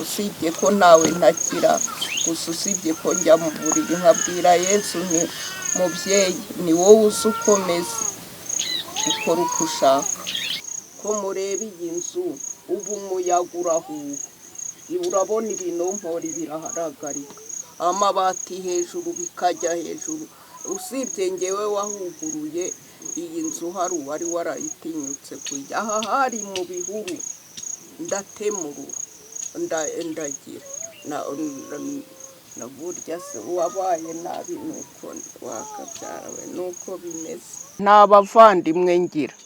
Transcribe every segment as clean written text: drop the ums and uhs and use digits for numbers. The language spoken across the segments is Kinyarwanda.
usibye ko ntawe ntakira gusa usibye ko njya mu buriri nkabwira Yesu nti mubyeyi ni wowe uzi uko meze ukora uko ushaka ko mureba iyi nzu ubu umuyaga urahuha urabona ibinompori birahagarika amabati hejuru bikajya hejuru usibye ngewe wahuguruye iyi nzu hari uwari warayitinyutse kujya aha hari mu bihuru ndatemurura ndagira na burya se wabaye nabi nuko wakabyarawe nuko bimeze nta bavandimwe ngira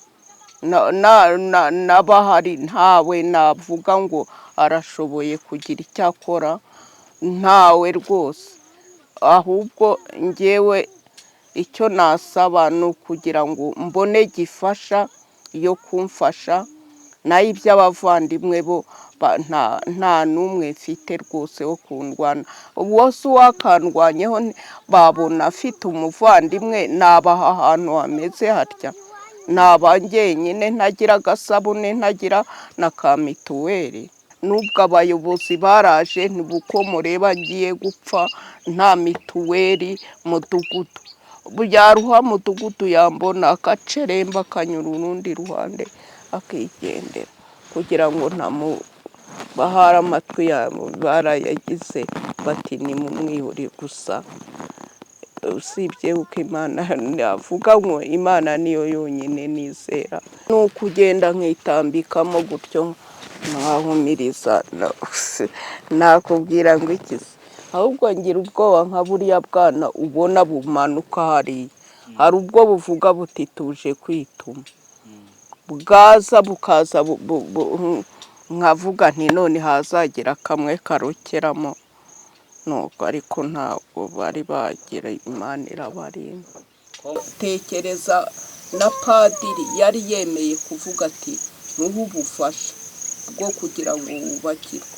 n'abahari ntawe navuga ngo arashoboye kugira icyo akora ntawe rwose ahubwo ngewe icyo nasaba ni ukugira ngo mbone gifasha yo kumfasha nayo iby'abavandimwe bo nta n'umwe mfite rwose wo kundwana wose uwakandwanyeho babona afite umuvandimwe nabaha ahantu hameze hatya naba njyenyine ntagira agasabune ntagira na ka mituweli nubwo abayobozi baraje ntibuko mureba ngiye gupfa nta mituweli mudugudu yaruha mudugudu yambona akaceremba akanyura urundi ruhande akigendera kugira ngo bahara amatwi yabo barayagize bati ni mu mwihuri gusa usibye uko Imana navuga ngo Imana niyo yonyine nizera ni ukugenda nkitambikamo gutyo nkahumiriza nakubwira ngo ikize ahubwo ngira ubwoba nka buriya bwana ubona bumanuka hariya hari ubwo buvuga buti tuje kwituma bwaza bukaza nkavuga nti none hazagera kamwe karokeramo nuko ariko ntabwo bari bagira Imana irabarinda tekereza na padiri yari yemeye kuvuga ati muhe ubufasha bwo kugira ngo wubakirwe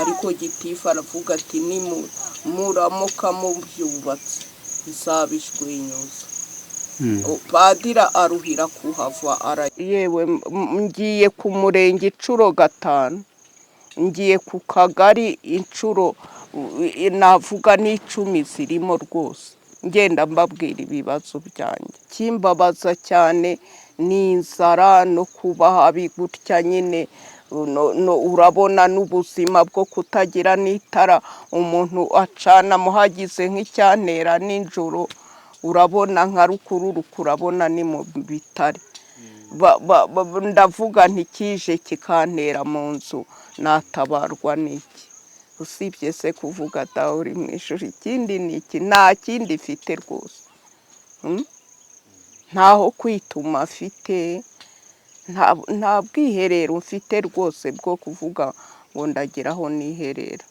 ariko gitifu aravuga ati muramuka mubyubatse bizabishwenyuza padira aruhira kuhava yewe ngiye ku murenge inshuro 5 ngiye ku kagari inshuro navuga n'icumi zirimo rwose ngenda mbabwira ibibazo byanjye kimbabaza cyane n'inzara no kuba habi gutya nyine urabona n'ubuzima bwo kutagira n'itara umuntu acana muhagize nk'icyantera n'injoro urabona nka rukururu urabona ni mu bitare ndavuga ntikije kikantera mu nzu natabarwa n'iki usibye se kuvuga dawe uri mu ishuri ikindi ni iki nta kindi mfite rwose ntaho kwituma afite nta bwiherero mfite rwose bwo kuvuga ngo ndageraho niherera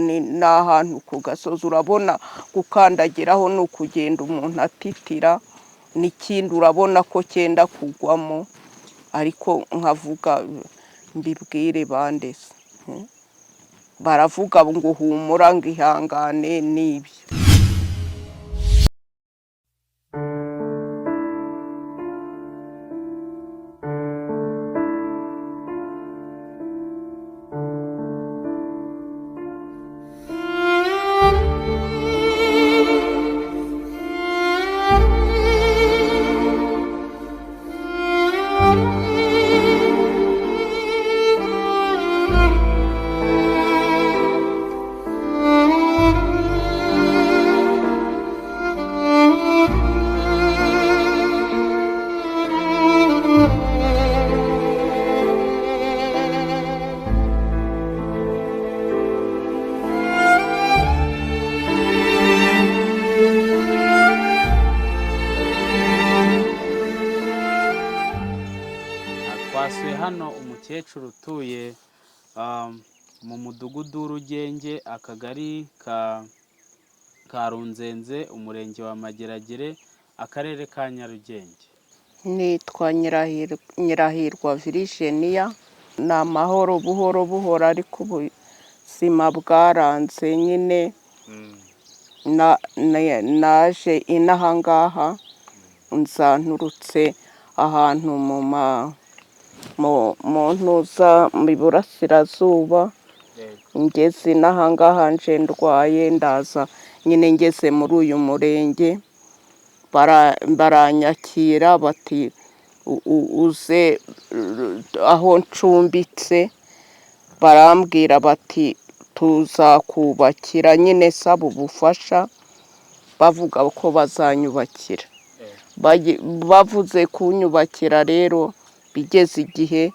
ni ahantu ku gasozi urabona gukandagiraho ni ukugenda umuntu atitira n'ikindi urabona ko cyenda kugwamo ariko nkavuga mbibwire bandese baravuga ngo humura ngo ihangane n'ibyo twasuye hano umukecuru utuye mu mudugudu w'Urugenge akagari ka Runzenze umurenge wa Mageragere akarere ka Nyarugenge nitwa Nyirahirwa Virginia ni amahoro buhoro buhoro ariko ubuzima bwaranze nyine naje inaha ngaha nzanturutse ahantu mu ntuza mu burasirazuba ngeze n'ahangaha nje ndwaye ndaza nyine ngeze muri uyu murenge baranyakira bati uze aho ncumbitse, barambwira bati tuzakubakira, nyine saba ubufasha, bavuga ko bazanyubakira. Bavuze kunyubakira rero bigeze igihe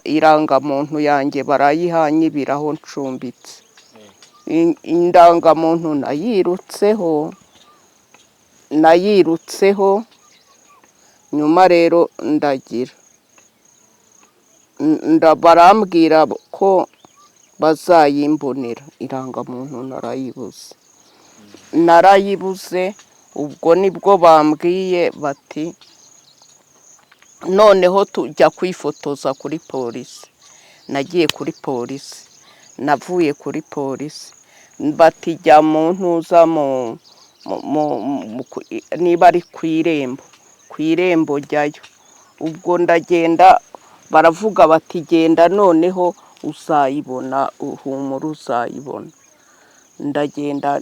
irangamuntu yanjye barayihanyibira aho ncumbitse. Indangamuntu nayirutseho nyuma rero ndagira barambwira ko bazayimbonera, irangamuntu narayibuze. Ubwo nibwo bambwiye bati noneho tujya kwifotoza kuri polisi. Nagiye kuri polisi, navuye kuri polisi bati jya mu ntuza niba ari ku irembo jyayo. Ubwo ndagenda baravuga bati genda noneho uzayibona, uhumura uzayibona. Ndagenda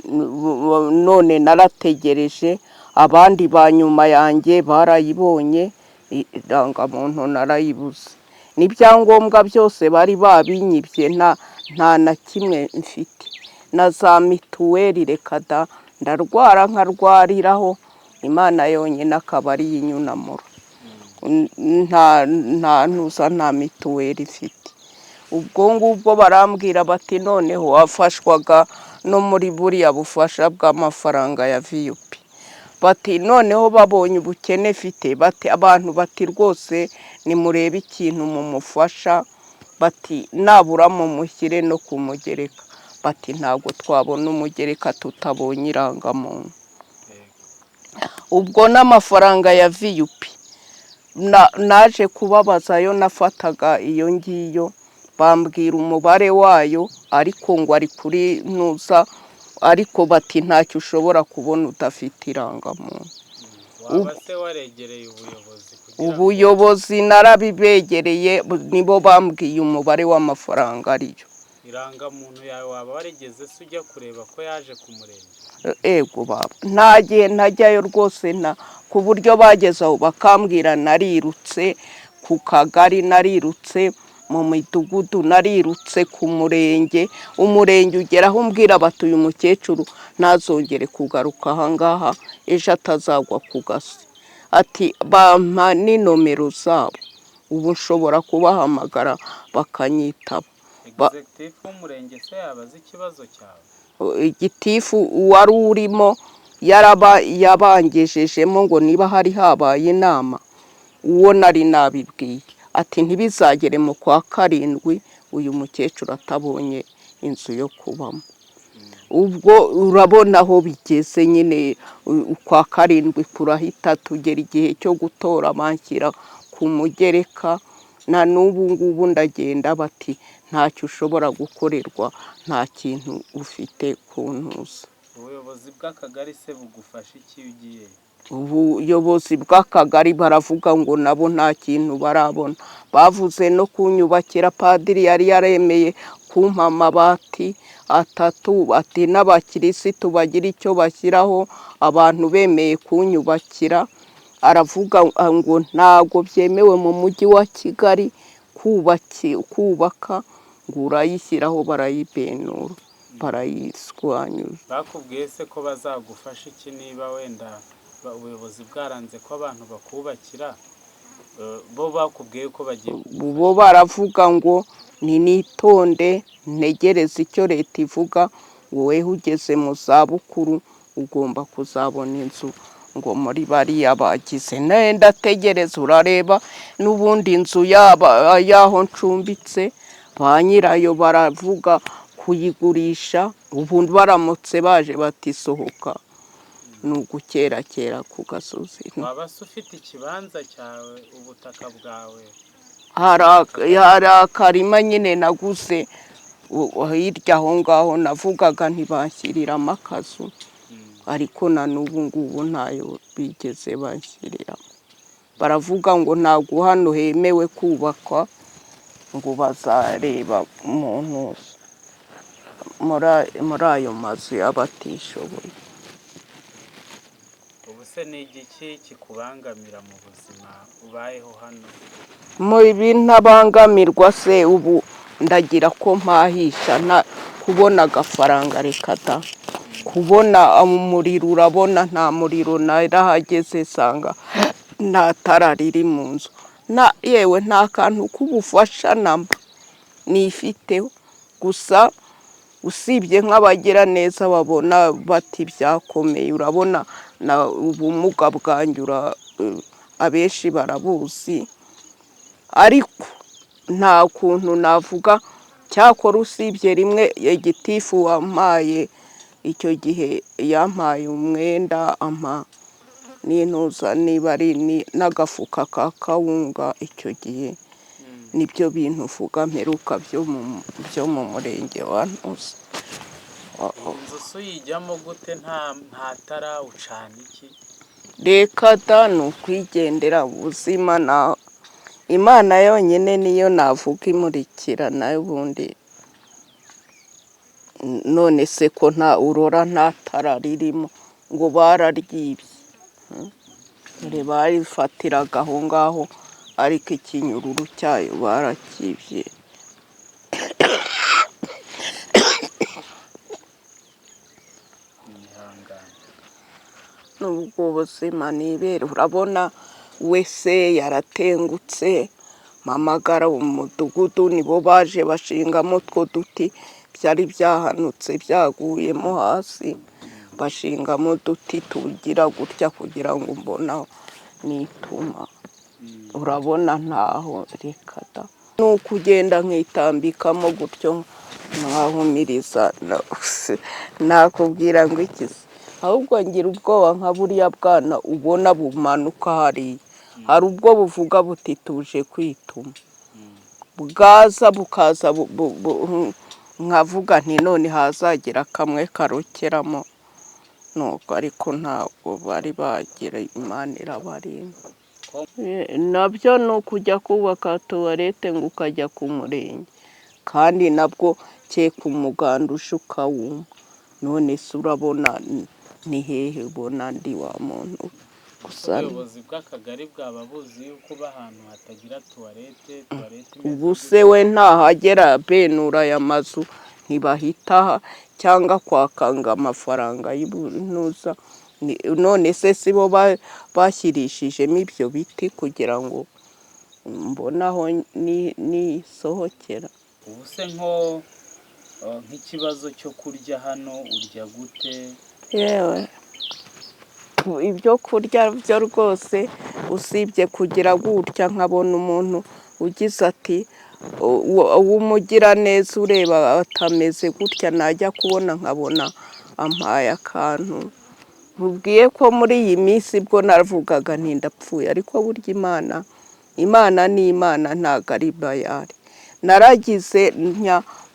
none narategereje, abandi ba nyuma yanjye barayibonye, irangamuntu narayibuze. N'ibyangombwa byose bari babinyibye, nta na kimwe mfite. Na za mituweli reka da, ndarwara nkarwariraho, Imana yonyine akaba ari inyunamura. Nta mituweli ifite. Ubwo ngubwo barambwira bati noneho wafashwaga no muri buriya bufasha bw'amafaranga ya VUP. Bati noneho babonye ubukene mfite, bati abantu bati rwose nimurebe ikintu mumufasha, bati nabura mumushyire no kumugereka. Bati ntabwo twabona umugereka tutabonye irangamuntu. Ubwo n'amafaranga ya VUP naje kubabazayo, nafataga iyo ngiyo bambwira umubare wayo, ariko ngo ari kuri ntuza, ariko bati ntacyo ushobora kubona udafite irangamuntu. Waba se waregereye ubuyobozi? Narabibegereye, nibo bambwiye umubare w'amafaranga ariyo. Irangamuntu yawe waba warigeze se ujya kureba ko yaje ku murenge? Ego baba, ntagiye ntajyayo rwose, ku buryo bagezeho bakambwira narirutse ku kagari, narirutse mu midugudu, narirutse ku murenge. Umurenge ugeraho umbwira bati uyu mukecuru ntazongere kugaruka ahangaha, ejo atazagwa ku gasi. Ati bampa n'inomero zabo, ubu nshobora kubahamagara bakanyitaba. Egizegitifu w'umurenge se yabaza ikibazo cyawe? Igitifu wari urimo yabangejejemo ngo niba hari habaye inama, uwo nari nabibwiye ati ntibizagere mu kwa karindwi uyu mukecuru atabonye inzu yo kubamo. Ubwo urabona aho bigeze nyine, ukwa karindwi kurahita, tugera igihe cyo gutora banshyira ku mugereka. Na n'ubu ngubu ndagenda bati ntacyo ushobora gukorerwa, nta kintu ufite ku ntuza. Ubuyobozi bw'akagari se bugufasha iki iyo ugiye? Ubuyobozi bw'akagari baravuga ngo nabo nta kintu barabona. Bavuze no kunyubakira, padiri yari yaremeye kumpa amabati 3, ati n'abakirisitu bagira icyo bashyiraho, abantu bemeye kunyubakira. Aravuga ngo ntabwo byemewe mu mujyi wa Kigali kubaka, ngo urayishyiraho barayibenura, barayiswanyura. Bakubwiye se ko bazagufasha iki niba wenda ubuyobozi bwaranze ko abantu bakubakira? Bo bakubwiye ko bagiye? Bo baravuga ngo nitonde ntegereze icyo leta ivuga, wowe ugeze mu zabukuru ugomba kuzabona inzu ngo muri bariya bagize. Ndategereza, urareba n'ubundi inzu y'aho ncumbitse ba nyirayo baravuga kuyigurisha. Ubu baramutse baje batisohoka ni ugukerakera ku gasozi. Waba se ufite ikibanza cyawe, ubutaka bwawe? Hari akarima nyine naguze hirya aho ngaho, navugaga ntibanshyiriramo akazu, ariko na n'ubu ngubu ntayo bigeze banshyiriramo. Baravuga ngo ntabwo hano hemewe kubakwa, ngo bazareba umuntu. muri ayo mazu y'abatishoboye. ubu se ni igiki kikubangamira mu buzima ubayeho hano? mu bintabangamirwa se ubu ndagira ko mpahisha kubona agafaranga reka da kubona umuriro, urabona nta muriro, narahageze sanga nta tara riri mu nzu, yewe nta kantu k'ubufasha namba nifiteho, gusa usibye nk'abagira neza babona bati byakomeye, urabona ubumuga bwanjye abenshi barabuzi, ariko nta kuntu navuga. Cyakora usibye rimwe gitifu wampaye icyo gihe, yampaye umwenda ampa n'intuza niba ari n'agafuka ka kawunga, icyo gihe nibyo bintu uvuga mperuka byo mu murenge wa Ntuza. inzu se uyijyamo gute? nta tara, ucana iki? reka da ni ukwigendera ubuzima, Imana yonyine niyo navuga imurikira, nayo ubundi none se ko nta urora nta tara ririmo, ngo bararyibye, barifatiraga aho ngaho ariko ikinyururu cyayo barakibye. N'ubwo buzima nibera, urabona wese yaratengutse, mpamagara mu mudugudu nibo baje bashingamo utwo duti byari byahanutse byaguyemo hasi, bashingamo uduti tugira gutya kugira ngo mbonaho nituma, urabona ntaho, reka da ni ukugenda nkitambikamo gutyo nkahumiriza, nakubwira ngo ikize, ahubwo ngira ubwoba nka buriya bwana ubona bumanuka hariya, hari ubwo buvuga buti tuje kwituma, bwaza bukaza nkavuga nti none hazagira kamwe karokeramo, nuko ariko ntabwo bari bagira, Imana irabarinda. Nabyo ni ukujya kubaka tuwarete ngo ukajya ku murenge, kandi nabwo cyeka umuganda uje ukawumva, none se urabona ni hehe ubona ndi wa muntu? ubuyobozi bw'akagari bwaba buzi yuko uba ahantu hatagira tuwarete? ubu se we ntahagera benura aya mazu ntibahitaha cyangwa kwakanga amafaranga y'intuza, none se si bo bashyirishijemo ibyo biti kugira ngo mbonaho nisohokera? ubu se nk'ikibazo cyo kurya hano urya gute? yewe ibyo kurya byo rwose usibye kugira gutya nkabona umuntu ugize ati w'umugira neza, ureba atameze gutya, najya kubona nkabona ampaye akantu. Mubwiye ko muri iyi minsi bwo navugaga ntindapfuye, ariko burya Imana ni Imana, ntago ari bayari. Naragize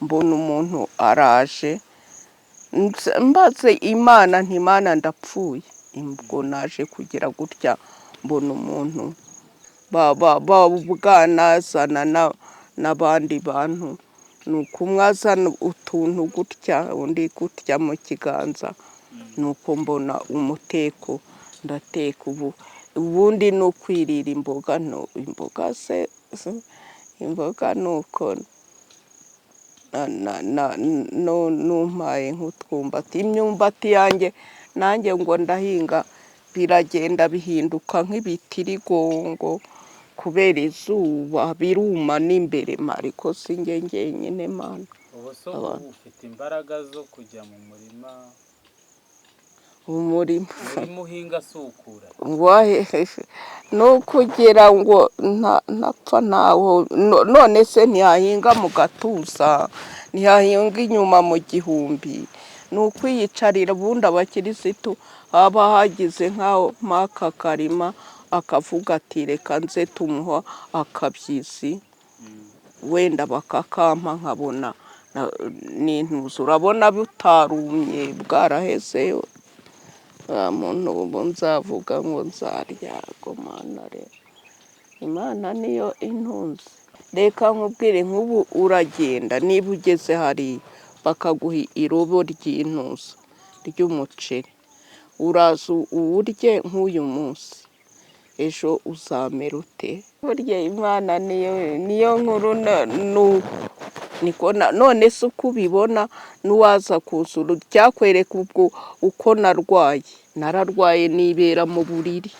mbona umuntu araje, mbaze Imana nti Imana ndapfuye, ubwo naje kugira gutya mbona umuntu bwanazana n'abandi bantu, nuko umwe azana utuntu gutya undi gutya mu kiganza, nuko mbona umuteko ndateka. Ubundi ni ukwirira imboga, imboga nuko numpaye nk'utwumbati, imyumbati yanjye nanjye ngo ndahinga, biragenda bihinduka nk'ibitirigongo kubera izuba, biruma n'imbere, ariko si njye njyenyine Mana. ubu se ufite imbaraga zo kujya mu murima? umurima uhinga si ukura ni ukugira ngo ntapfa ntawo, none se ntiyahinga mu gatuza, ntiyahinga inyuma mu gihumbi, ni ukwiyicarira. Ubundi abakirisitu haba hagize nk'aho mpaka karima akavuga ati reka nze tumuha akabyizi, wenda bakakampa nkabona n'intuza, urabona butarumye bwarahezeyo, muntu ubu nzavuga ngo nzarya Mana rero, Imana niyo intunze. Reka nkubwire nk'ubu uragenda, niba ugeze hariya bakaguha irobo ry'umuceri, uraza uwurye nk'uyu munsi, ejo uzamera ute? Burya Imana niyo nkuru, none se uko ubibona n'uwaza kuzura cyakwereka ubwo uko nararwaye nibera mu buriri,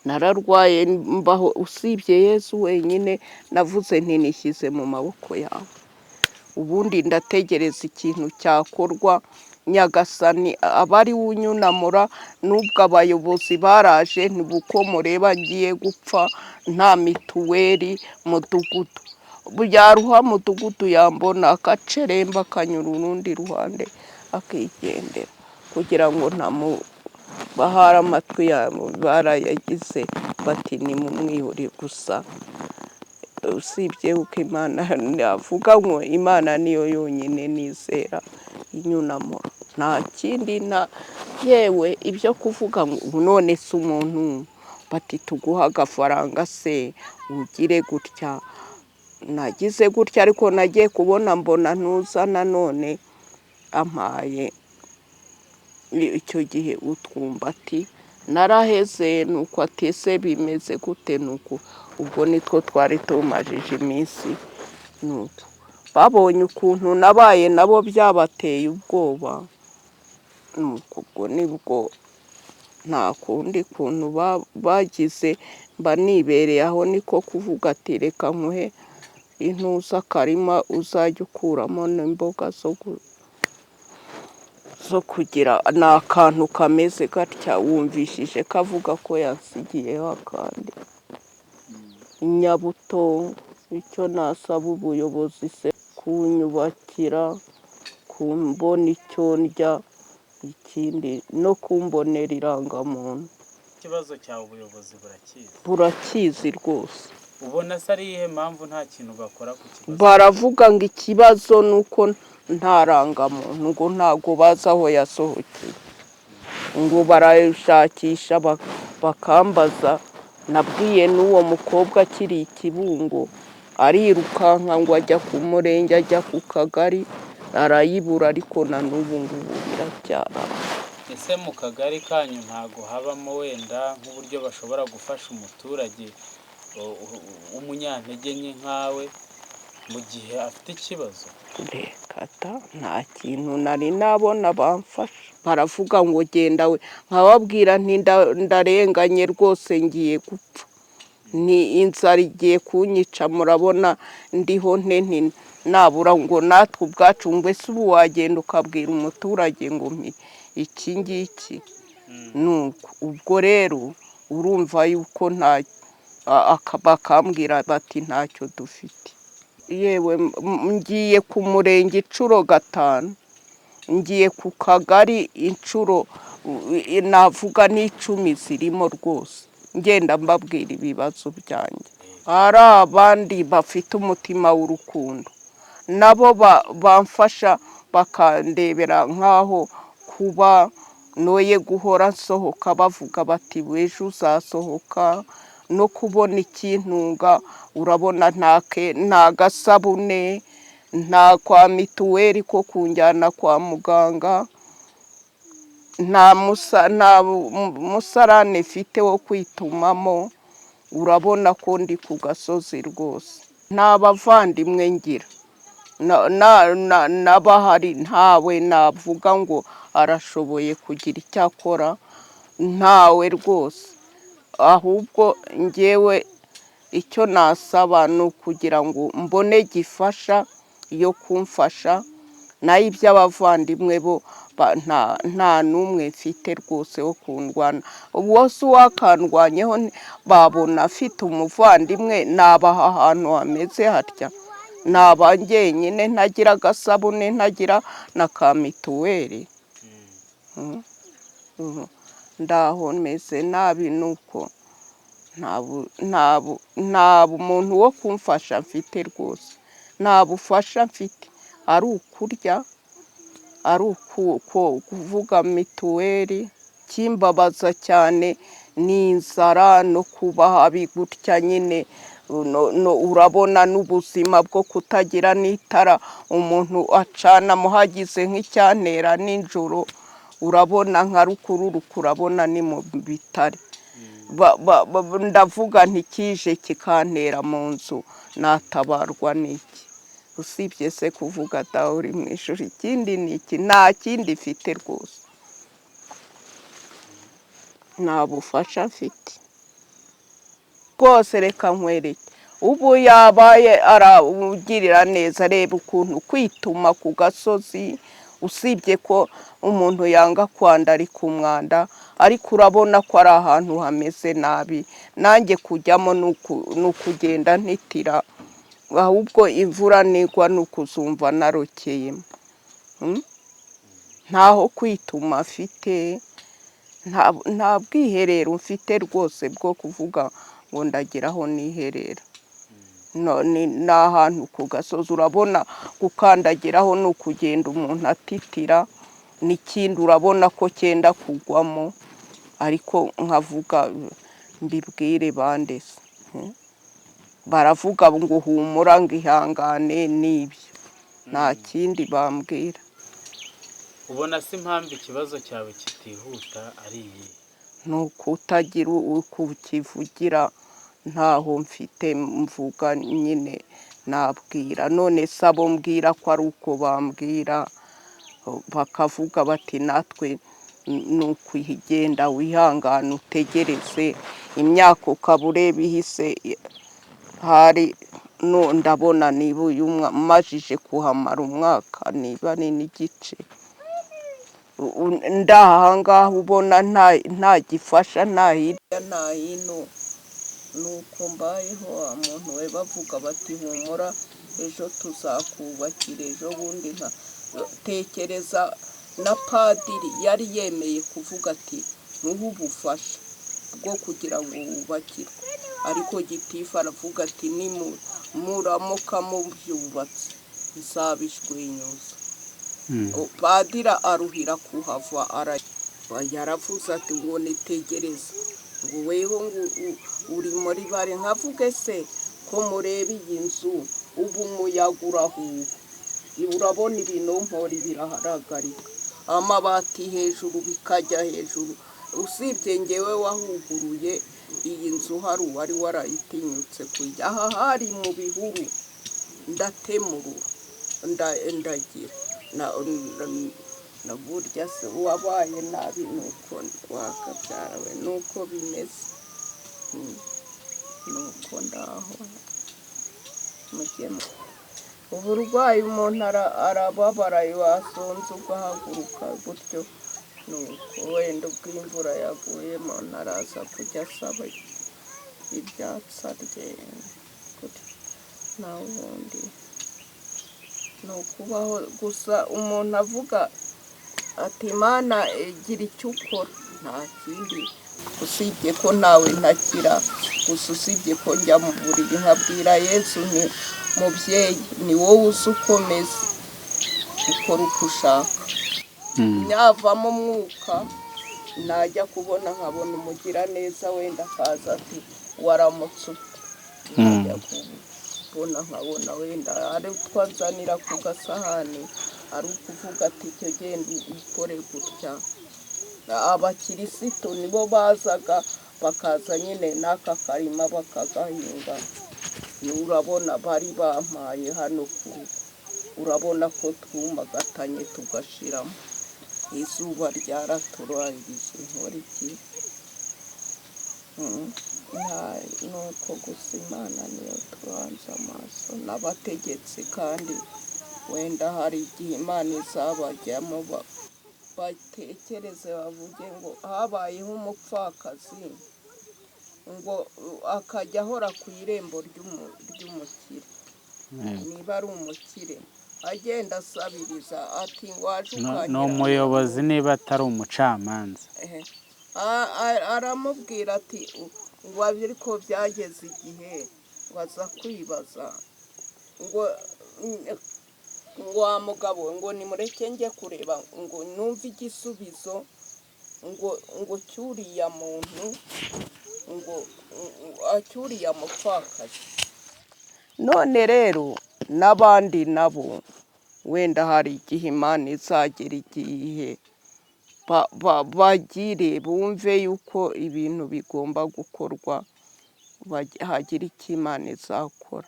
nararwaye mbaho, usibye Yesu wenyine navuze nti nishyize mu maboko yawe, ubundi ndategereza ikintu cyakorwa. Nyagasani aba ari we unyunamura, n'ubwo abayobozi baraje uko mureba ngiye gupfa nta mituweli, mudugudu yaruha, mudugudu yambona akaceremba akanyura urundi ruhande akigendera, kugira ngo bahara amatwi yabo barayagize bati nimumwihore gusa. Usibye uko Imana avuga ngo Imana niyo yonyine nizera inyunamura, nta kindi. Yewe ibyo kuvuga ngo none se umuntu bati tuguha agafaranga se ugire gutya, nagize gutya, ariko nagiye kubona mbona ntuza nanone ampaye icyo gihe utwumbati, naraheze nuko atese bimeze gute, nuko ubwo nitwo twari tumajije iminsi, nuko babonye ukuntu nabaye nabo byabateye ubwoba, nuko ubwo nibwo nta kundi kuntu bagize, mba nibereye aho, niko kuvuga ati reka nkuhe intuza akarima uzajya ukuramo n'imboga zo kugira, ni akantu kameze gatya, wumvishije kavuga ko yansigiyeho akandi. Inyabuto, icyo nasaba ubuyobozi se kunyubakira, kumbona icyo ndya, ikindi no kumbonera irangamuntu. Ikibazo cyawe ubuyobozi burakizi rwose. Ubona se ari iyihe mpamvu nta kintu bakora ku kibazo? Baravuga ngo ikibazo ni uko nta rangamuntu, ngo ntabwo bazi aho yasohokeye, ngo barayishakisha bakambaza. Nabwiye n'uwo mukobwa akiri Ikibungo, arirukanka ngo ajya ku murenge, ajya ku kagari, arayibura, ariko na n'ubu ngubu biracyara. Ese mu kagari kanyu ntago habamo wenda nk'uburyo bashobora gufasha umuturage umunyantege nke nkawe mu gihe afite ikibazo? Reka ta, nta kintu nari nabona bamfasha. Baravuga ngo genda we, nkababwira nti ndarenganye rwose, ngiye gupfa, ni inzara igiye kunyica, murabona ndiho nti nabura ngo natwe ubwacu, ngo ese ubu wagenda ukabwira umuturage ngo iki ngiki, nuko ubwo rero urumva yuko bakambwira bati ntacyo dufite. Yewe ngiye ku murenge inshuro 5, ngiye ku kagari inshuro navuga n'10 zirimo rwose, ngenda mbabwira ibibazo byanjye. Hari abandi bafite umutima w'urukundo, nabo bamfasha bakandebera nkaho kuba noye guhora nsohoka, bavuga bati wejo uzasohoka, no kubona ikintunga, urabona nta gasabune, nta kwa mituweli ko kunjyana kwa muganga, nta musarane mfite wo kwitumamo, urabona ko ndi ku gasozi rwose. Nta bavandimwe ngira, n'abahari ntawe navuga ngo arashoboye kugira icyo akora, ntawe rwose. Ahubwo ngewe icyo nasaba ni ukugira ngo mbone gifasha yo kumfasha, nayo iby'abavandimwe bo nta n'umwe mfite rwose wo kundwana. Wose uwakandwanyeho babona afite umuvandimwe, nabaha ahantu hameze hatya, naba njyenyine ntagira agasabune, ntagira na ka mituweli, ndaho meze nabi, nuko nta muntu wo kumfasha mfite rwose, nta bufasha mfite, ari ukurya, ari kuvuga mituweli. Kimbabaza cyane ni inzara no kuba habi gutya nyine, urabona n'ubuzima bwo kutagira n'itara umuntu acana muhagize nk'icyantera nijoro, urabona nka rukururuka, urabona ni mu bitare. Ndavuga ntikije kikantera mu nzu, natabarwa n'iki? Usibye se kuvuga dawe uri mu ijuru, ikindi ni iki? Nta kindi mfite rwose, nta bufasha mfite rwose. Reka nkwereke, ubu yabaye arawugirira neza. Reba ukuntu kwituma ku gasozi, usibye ko umuntu yanga kwandarika umwanda, ariko urabona ko ari ahantu hameze nabi. Nanjye kujyamo ni ukugenda ntitira, ahubwo imvura nigwa ni ukuzumva narokeyemo. Ntaho kwituma afite, nta bwiherero mfite rwose bwo kuvuga ngo ndagira aho niherera. Ni ahantu ku gasozi, urabona gukandagiraho ni ukugenda umuntu atitira, n'ikindi urabona ko cyenda kugwamo, ariko nkavuga mbibwire bande se? Baravuga ngo humura, ngo ihangane, n'ibyo, nta kindi bambwira. ubona se impamvu ikibazo cyawe kitihuta ari iyi? Ni ukutagira ukukivugira, ntaho mfite mvuga nyine nabwira. None se abo mbwira ko ari uko bambwira, bakavuga bati natwe ni ukwigenda wihangane utegereze imyaka, ukaba ureba ihise. Hari ndabona niba uyu majije kuhamara umwaka niba ari n'igice, ndahangaha ubona nta gifasha, nta hirya nta hino. Nuko mbayeho, umuntu we bavuga bati humura, ejo tuzakubakira, ejo bundi tekereza na padiri yari yemeye kuvuga ati ntuhe ubufasha bwo kugira ngo wubakirwe, ariko gitifu aravuga ati muramuka mubyubatse nzabishwenyuza. Padiri aruhira kuhava, yaravuze ati ngo nitegereze, ngo weho ngo uri muri bare. Nkavuge se ko mureba iyi nzu, ubu umuyaga urahuha, urabona ibinompori birahagarika, amabati hejuru bikajya hejuru. Usibye ngewe wahuguruye iyi nzu, hari uwari warayitinyutse kujya aha, hari mu bihuru, ndatemurura ndagira na burya se wabaye nabi, nuko wakabyara we, nuko bimeze, nuko ndaho mugemo. Uburwayi umuntu arababara, wasonza ugahaguruka gutyo, nuko wenda ubwo imvura yaguye umuntu araza kujya asaba ibyatsi arye, naho ubundi ni ukubaho gusa. Umuntu avuga ati Imana gira icyo ukora, nta kindi, usibye ko nawe ntakira gusa, usibye ko njya mu buriri nkabwira Yesu nti mubyeyi ni wowe uzi ukomeza, ukora uko ushaka. Nyavamo umwuka, najya kubona nkabona umugira neza wenda akaza ati waramutse ute, najya kubona nkabona wenda ari utwazanira ku gasahani, ari ukuvuga ati icyo genda ukore gutya. Abakirisitu nibo bazaga bakaza nyine n'aka karima bakagahinga, urabona bari bampaye hano kure, urabona ko twumagatanye tugashiramo, izuba ryaraturangije, nkora iki? Nuko gusa Imana niyo tubanza amaso, n'abategetsi kandi wenda hari igihe Imana izabajyamo batekereze bavuge ngo habayeho umupfakazi, ngo akajya ahora ku irembo ry'umukire, niba ari umukire agenda asabiriza ati waje ukanyura. ni umuyobozi niba atari umucamanza. Aramubwira ati ngo ariko byageze igihe waza kwibaza ngo wa mugabo ngo nimureke njye kureba ngo numve igisubizo ngo cyuriya muntu ngo acyuriye mupfakazi. None rero n'abandi nabo wenda hari igihe Imana izagera igihe bagire bumve yuko ibintu bigomba gukorwa, hagira icyo Imana izakora.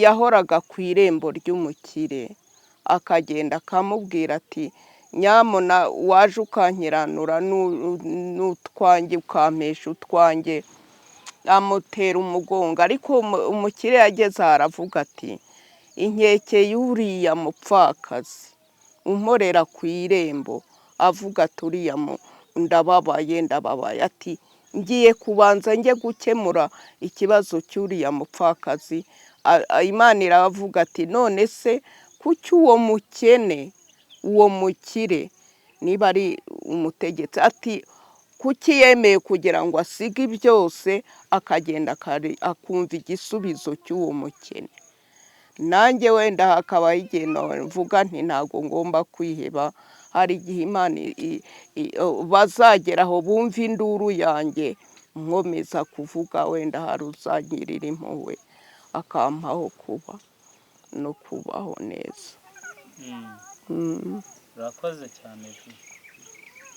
Yahoraga ku irembo ry'umukire akagenda akamubwira ati nyamuna waje ukankiranura n'utwanjye ukampesha utwanjye, amutera umugongo. Ariko umukire yageze aha aravuga ati inkeke y'uriya mupfakazi umporera ku irembo, avuga ati uriya ndababaye ati ngiye kubanza njye gukemura ikibazo cy'uriya mupfakazi. Imana iravuga ati none se kuki uwo mukene, uwo mukire niba ari umutegetsi, ati kuki yemeye kugira ngo asige byose akagenda akumva igisubizo cy'uwo mukene. Nanjye wenda hakabaho igihe mvuga nti ntabwo ngomba kwiheba, hari igihe Imana bazageraho bumva induru yanjye nkomeza kuvuga, wenda hari uzagirira impuhwe akampaho kuba no kubaho neza. Urakoze cyane.